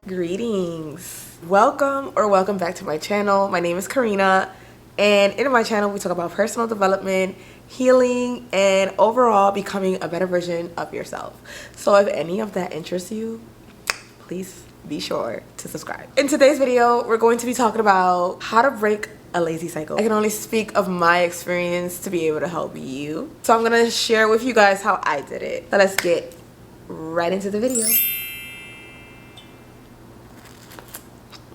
Greetings, welcome back to my channel. My name is Karina, and in my channel we talk about personal development, healing, and overall becoming a better version of yourself. So if any of that interests you, please be sure to subscribe. In today's video, we're going to be talking about how to break a lazy cycle. I can only speak of my experience to be able to help you. So I'm gonna share with you guys how I did it. So let's get right into the video.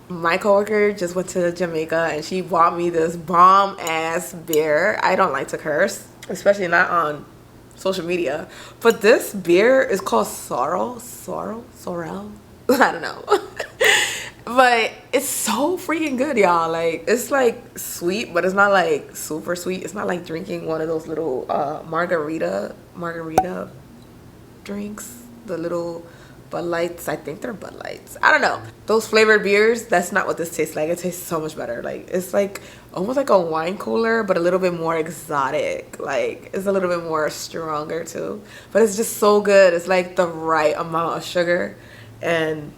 My coworker just went to Jamaica and she bought me this bomb ass beer. I don't like to curse, especially not on social media, but this beer is called Sorrel. I don't know. But it's so freaking good, y'all. Like, it's like sweet, but it's not like super sweet. It's not like drinking one of those little margarita drinks, the little Bud Lights. I think they're Bud Lights. I don't know. Those flavored beers, that's not what this tastes like. It tastes so much better. Like, it's like almost like a wine cooler, but a little bit more exotic. Like, it's a little bit more stronger too. But it's just so good. It's like the right amount of sugar and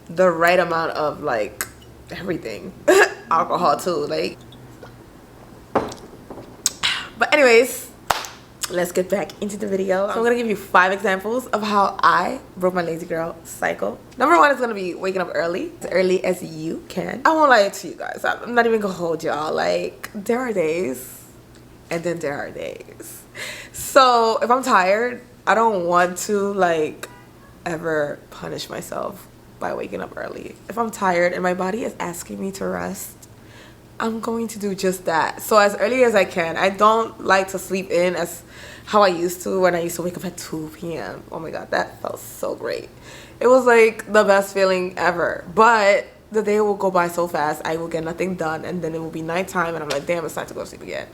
the right amount of like everything. Alcohol too. Like, but anyways, let's get back into the video. So I'm gonna give you 5 examples of how I broke my lazy girl cycle. Number 1 is gonna be waking up early, as early as you can. I won't lie to you guys. I'm not even gonna hold y'all. Like, there are days and then there are days. So if I'm tired, I don't want to like ever punish myself by waking up early. If I'm tired and my body is asking me to rest, I'm going to do just that. So as early as I can. I don't like to sleep in as how I used to when I used to wake up at 2 p.m. Oh my god, that felt so great. It was like the best feeling ever. But the day will go by so fast, I will get nothing done, and then it will be nighttime and I'm like, damn, it's time to go to sleep again.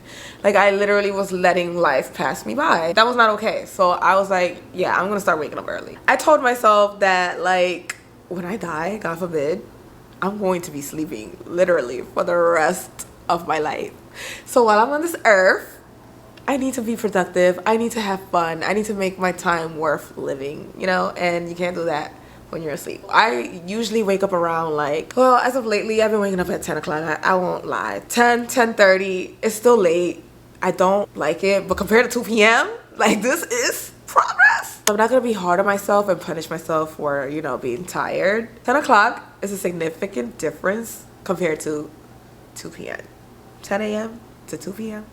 Like, I literally was letting life pass me by. That was not okay. So I was like, yeah, I'm gonna start waking up early. I told myself that, like, when I die, God forbid, I'm going to be sleeping literally for the rest of my life. So while I'm on this earth, I need to be productive. I need to have fun. I need to make my time worth living, you know? And you can't do that when you're asleep. I usually wake up around like, well, as of lately, I've been waking up at 10 o'clock. I won't lie. 10:30. It's still late. I don't like it. But compared to 2 p.m., like, this is progress. I'm not gonna be hard on myself and punish myself for, you know, being tired. 10 o'clock is a significant difference compared to 2 p.m. 10 a.m. to 2 p.m.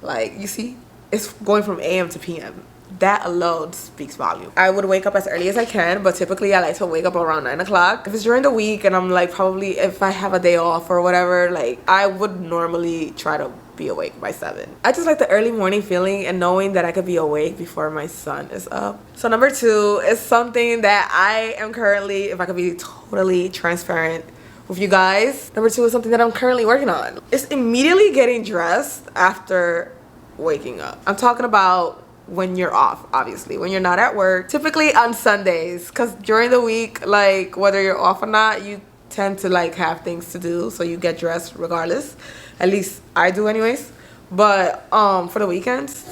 Like, you see, it's going from a.m. to p.m. That alone speaks volume. I would wake up as early as I can, but typically I like to wake up around 9 o'clock. If it's during the week and I'm like, probably if I have a day off or whatever, like, I would normally try to be awake by 7. I just like the early morning feeling and knowing that I could be awake before my sun is up. So number 2 is something that I am currently, if I could be totally transparent with you guys, number 2 is something that I'm currently working on. It's immediately getting dressed after waking up. I'm talking about when you're off, obviously, when you're not at work, typically on Sundays, because during the week, like, whether you're off or not, you tend to like have things to do, so you get dressed regardless. At least I do anyways. But for the weekends,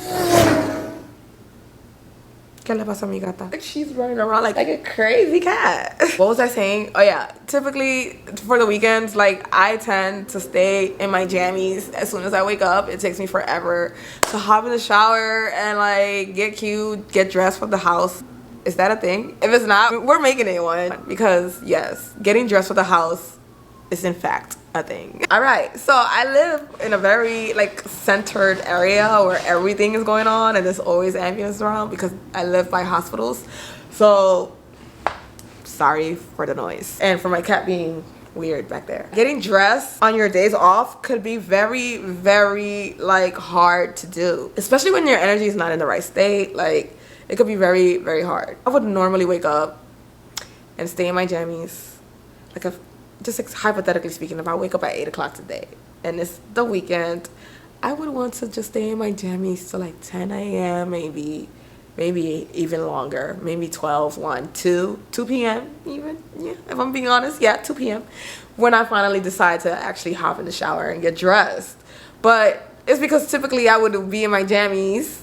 ¿qué le pasa a mi gata? She's running around like a crazy cat. What was I saying? Oh yeah, typically for the weekends, like, I tend to stay in my jammies as soon as I wake up. It takes me forever to hop in the shower and like get cute, get dressed for the house. Is that a thing? If it's not, we're making it one, because yes, getting dressed for the house is in fact a thing. All right, so I live in a very like centered area where everything is going on and there's always ambulance around because I live by hospitals. So sorry for the noise and for my cat being weird back there. Getting dressed on your days off could be very, very like hard to do, especially when your energy is not in the right state. Like, it could be very, very hard. I would normally wake up and stay in my jammies. Like, just hypothetically speaking, if I wake up at 8 o'clock today and it's the weekend, I would want to just stay in my jammies till like 10 a.m. maybe even longer, maybe 12, 1, 2 p.m. even. Yeah, if I'm being honest, yeah, 2 p.m. when I finally decide to actually hop in the shower and get dressed. But it's because typically I would be in my jammies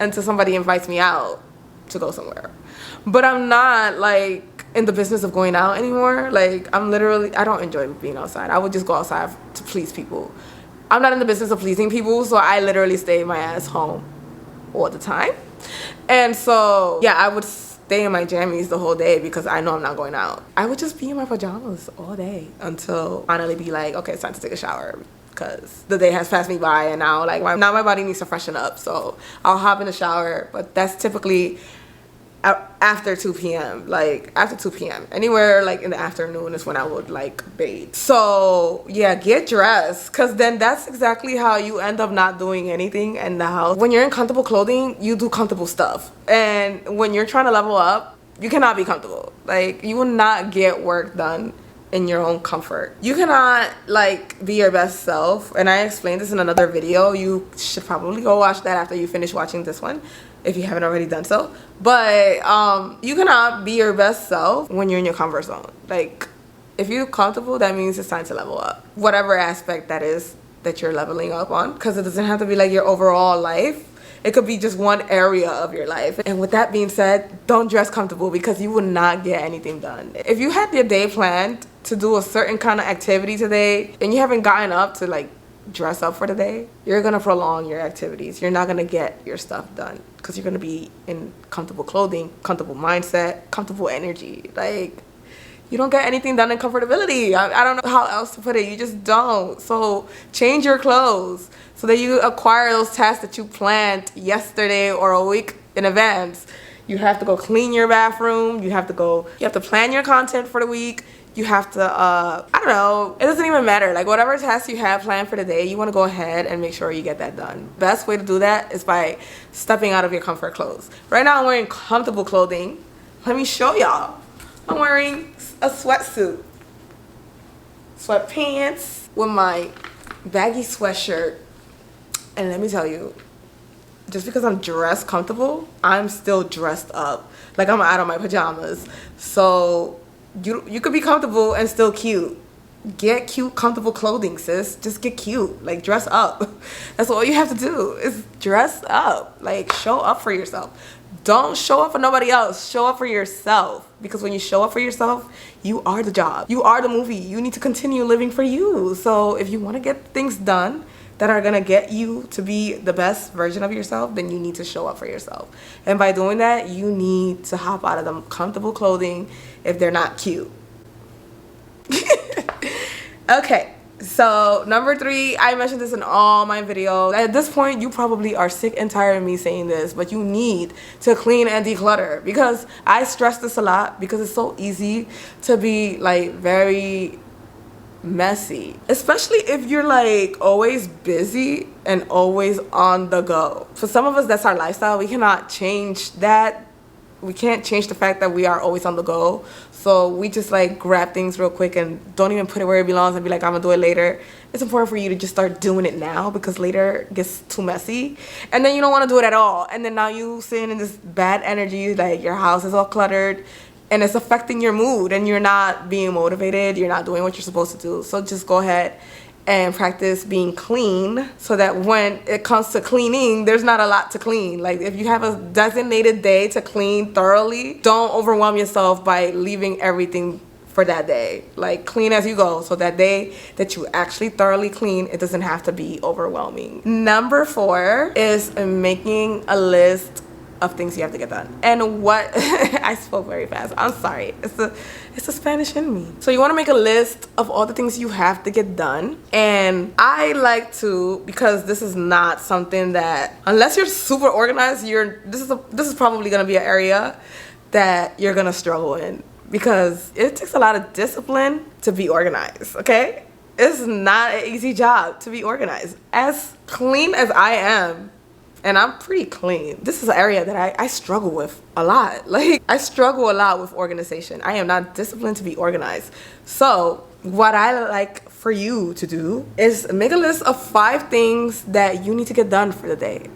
until somebody invites me out to go somewhere. But I'm not like in the business of going out anymore. Like, I don't enjoy being outside. I would just go outside to please people. I'm not in the business of pleasing people, so I literally stay my ass home all the time. And so, yeah, I would stay in my jammies the whole day because I know I'm not going out. I would just be in my pajamas all day until finally be like, okay, it's time to take a shower because the day has passed me by, and now my body needs to freshen up. So I'll hop in the shower, but that's typically after 2 p.m. Like after 2 p.m. anywhere like in the afternoon is when I would like bathe. So yeah, get dressed, because then that's exactly how you end up not doing anything in the house. When you're in comfortable clothing, you do comfortable stuff, and when you're trying to level up, you cannot be comfortable. Like, you will not get work done in your own comfort. You cannot like be your best self, and I explained this in another video. You should probably go watch that after you finish watching this one if you haven't already done so. But you cannot be your best self when you're in your comfort zone. Like, if you're comfortable, that means it's time to level up, whatever aspect that is that you're leveling up on, because it doesn't have to be like your overall life. It could be just one area of your life. And with that being said, don't dress comfortable, because you will not get anything done. If you had your day planned to do a certain kind of activity today and you haven't gotten up to like dress up for the day, you're gonna prolong your activities. You're not gonna get your stuff done because you're gonna be in comfortable clothing, comfortable mindset, comfortable energy. Like, you don't get anything done in comfortability. I don't know how else to put it. You just don't. So change your clothes so that you acquire those tasks that you planned yesterday or a week in advance. You have to go clean your bathroom. You have to plan your content for the week. You have to, I don't know, it doesn't even matter. Like, whatever tasks you have planned for the day, you want to go ahead and make sure you get that done. Best way to do that is by stepping out of your comfort clothes. Right now I'm wearing comfortable clothing. Let me show y'all. I'm wearing a sweatsuit, sweatpants with my baggy sweatshirt. And let me tell you, just because I'm dressed comfortable, I'm still dressed up. Like, I'm out of my pajamas. So you could be comfortable and still cute. Get cute, comfortable clothing, sis. Just get cute. Like, dress up. That's all you have to do is dress up. Like, show up for yourself. Don't show up for nobody else. Show up for yourself. Because when you show up for yourself, you are the job. You are the movie. You need to continue living for you. So if you want to get things done that are gonna get you to be the best version of yourself, then you need to show up for yourself. And by doing that, you need to hop out of the comfortable clothing if they're not cute. Okay, so number 3, I mentioned this in all my videos. At this point, you probably are sick and tired of me saying this, but you need to clean and declutter, because I stress this a lot, because it's so easy to be like very messy, especially if you're like always busy and always on the go. For some of us, that's our lifestyle. We cannot change that. We can't change the fact that we are always on the go. So we just like grab things real quick and don't even put it where it belongs and be like, I'm gonna do it later. It's important for you to just start doing it now, because later it gets too messy and then you don't want to do it at all, and then now you sitting in this bad energy, like your house is all cluttered and it's affecting your mood and you're not being motivated, you're not doing what you're supposed to do. So just go ahead and practice being clean, so that when it comes to cleaning, there's not a lot to clean. Like, if you have a designated day to clean thoroughly, don't overwhelm yourself by leaving everything for that day. Like, clean as you go, so that day that you actually thoroughly clean, it doesn't have to be overwhelming. Number 4 is making a list of things you have to get done. And what I spoke very fast, I'm sorry, it's the Spanish in me. So you want to make a list of all the things you have to get done. And I like to, because this is not something that, unless you're super organized, this is probably going to be an area that you're going to struggle in, because it takes a lot of discipline to be organized. Okay, it's not an easy job to be organized. As clean as I am, and I'm pretty clean, this is an area that I struggle with a lot. Like, I struggle a lot with organization. I am not disciplined to be organized. So what I like for you to do is make a list of 5 things that you need to get done for the day.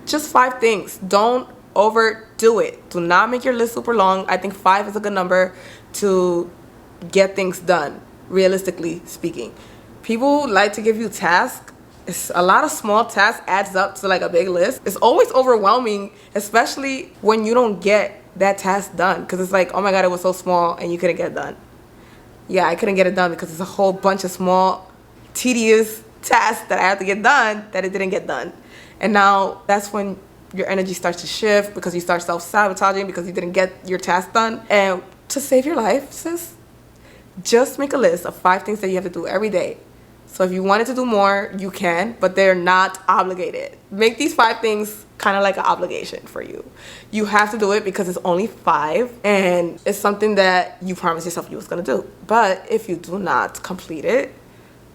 Just 5 things. Don't overdo it. Do not make your list super long. I think 5 is a good number to get things done, realistically speaking. People like to give you tasks. It's a lot of small tasks adds up to like a big list. It's always overwhelming, especially when you don't get that task done, because it's like, oh my god, it was so small and you couldn't get it done. Yeah, I couldn't get it done because it's a whole bunch of small, tedious tasks that I have to get done that it didn't get done. And now that's when your energy starts to shift, because you start self-sabotaging because you didn't get your task done. And to save your life, sis, just make a list of 5 things that you have to do every day. So if you wanted to do more, you can, but they're not obligated. Make these 5 things kind of like an obligation for you. You have to do it because it's only 5, and it's something that you promised yourself you was gonna do. But if you do not complete it,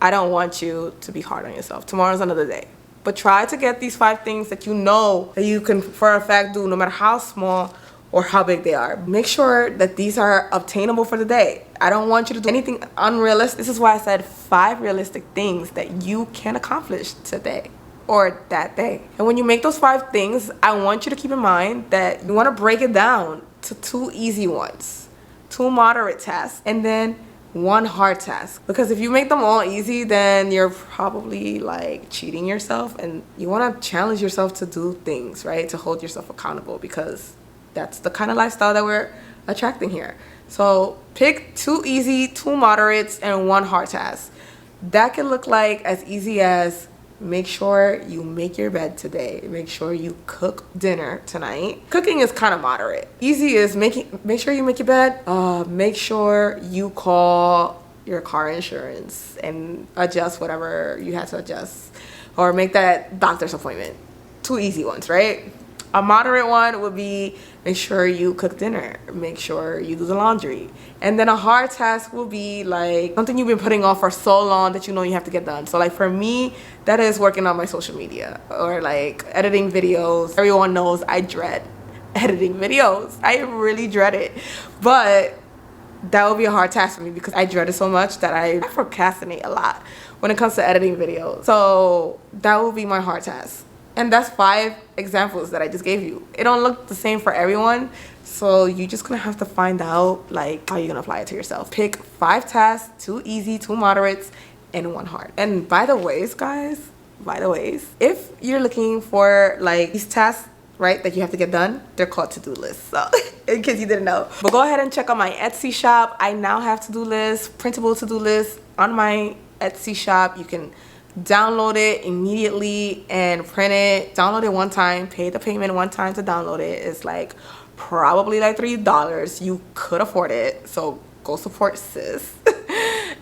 I don't want you to be hard on yourself. Tomorrow's another day. But try to get these 5 things that you know that you can for a fact do, no matter how small or how big they are. Make sure that these are obtainable for the day. I don't want you to do anything unrealistic. This is why I said 5 realistic things that you can accomplish today or that day. And when you make those 5 things, I want you to keep in mind that you want to break it down to 2 easy ones, 2 moderate tasks, and then 1 hard task. Because if you make them all easy, then you're probably like cheating yourself, and you want to challenge yourself to do things, right? To hold yourself accountable, because that's the kind of lifestyle that we're attracting here. So pick 2 easy, 2 moderates, and 1 hard task. That can look like as easy as make sure you make your bed today. Make sure you cook dinner tonight. Cooking is kind of moderate. Easy is make sure you make your bed. Make sure you call your car insurance and adjust whatever you had to adjust, or make that doctor's appointment. 2 easy ones, right? A moderate one would be make sure you cook dinner, make sure you do the laundry. And then a hard task will be like something you've been putting off for so long that you know you have to get done. So like for me, that is working on my social media, or like editing videos. Everyone knows I dread editing videos. I really dread it. But that would be a hard task for me because I dread it so much that I procrastinate a lot when it comes to editing videos. So that would be my hard task. And that's 5 examples that I just gave you. It don't look the same for everyone, so you're just gonna have to find out like how you're gonna apply it to yourself. Pick 5 tasks, 2 easy, 2 moderates, and 1 hard. And by the ways, guys, if you're looking for like these tasks, right, that you have to get done, they're called to-do lists. So in case you didn't know. But go ahead and check out my Etsy shop. I now have to-do lists, printable to-do lists on my Etsy shop. You can download it immediately and print it. Download it one time, pay the payment one time to download it. It's like probably like $3. You could afford it, so go support sis.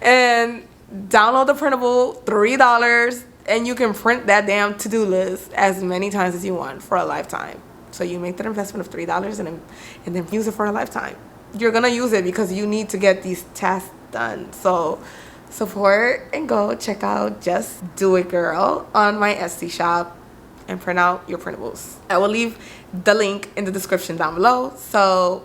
And download the printable, $3, and you can print that damn to-do list as many times as you want for a lifetime. So you make that investment of $3 and then use it for a lifetime. You're gonna use it because you need to get these tasks done. So support and go check out Just Do It Girl on my Etsy shop and print out your printables. I will leave the link in the description down below, so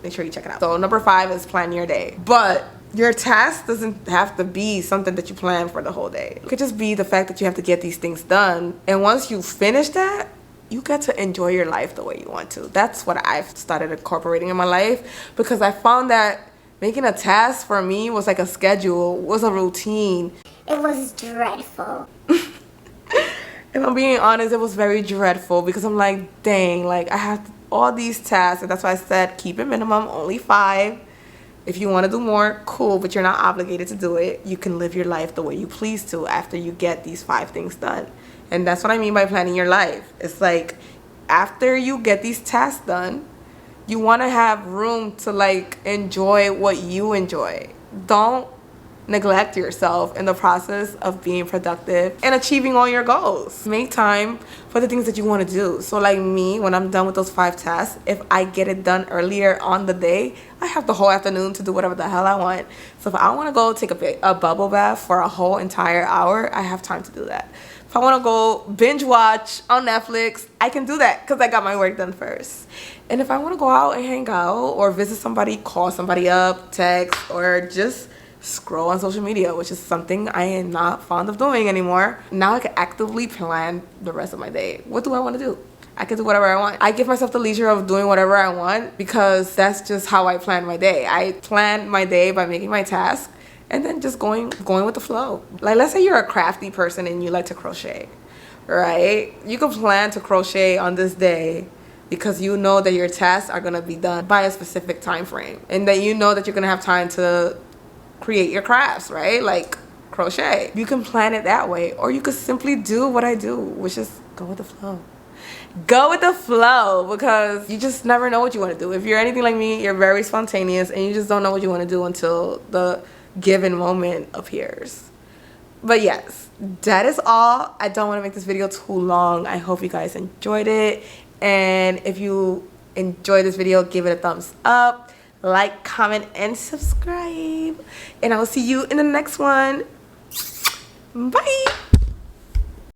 make sure you check it out. So number 5 is plan your day. But your task doesn't have to be something that you plan for the whole day. It could just be the fact that you have to get these things done, and once you finish that, you get to enjoy your life the way you want to. That's what I've started incorporating in my life, because I found that making a task for me was like a schedule, was a routine. It was dreadful. If I'm being honest, it was very dreadful, because I'm like, dang, like I have all these tasks, and that's why I said keep it minimum, only 5. If you want to do more, cool, but you're not obligated to do it. You can live your life the way you please to after you get these 5 things done. And that's what I mean by planning your life. It's like after you get these tasks done, you want to have room to like enjoy what you enjoy. Don't neglect yourself in the process of being productive and achieving all your goals. Make time for the things that you want to do. So like me, when I'm done with those 5 tasks, if I get it done earlier on the day, I have the whole afternoon to do whatever the hell I want. So if I want to go take a bubble bath for a whole entire hour, I have time to do that. If I want to go binge watch on Netflix, I can do that because I got my work done first. And if I want to go out and hang out or visit somebody, call somebody up, text, or just scroll on social media, which is something I am not fond of doing anymore. Now I can actively plan the rest of my day. What do I want to do? I can do whatever I want. I give myself the leisure of doing whatever I want because that's just how I plan my day. I plan my day by making my task and then just going with the flow. Like, let's say you're a crafty person and you like to crochet, right? You can plan to crochet on this day, because you know that your tasks are going to be done by a specific time frame, and that you know that you're going to have time to create your crafts, right? Like crochet. You can plan it that way, or you could simply do what I do, which is go with the flow. Go with the flow, because you just never know what you want to do. If you're anything like me, you're very spontaneous and you just don't know what you want to do until the given moment appears. But yes, that is all. I don't want to make this video too long. I hope you guys enjoyed it, and if you enjoyed this video, give it a thumbs up, like, comment, and subscribe, and I will see you in the next one. Bye.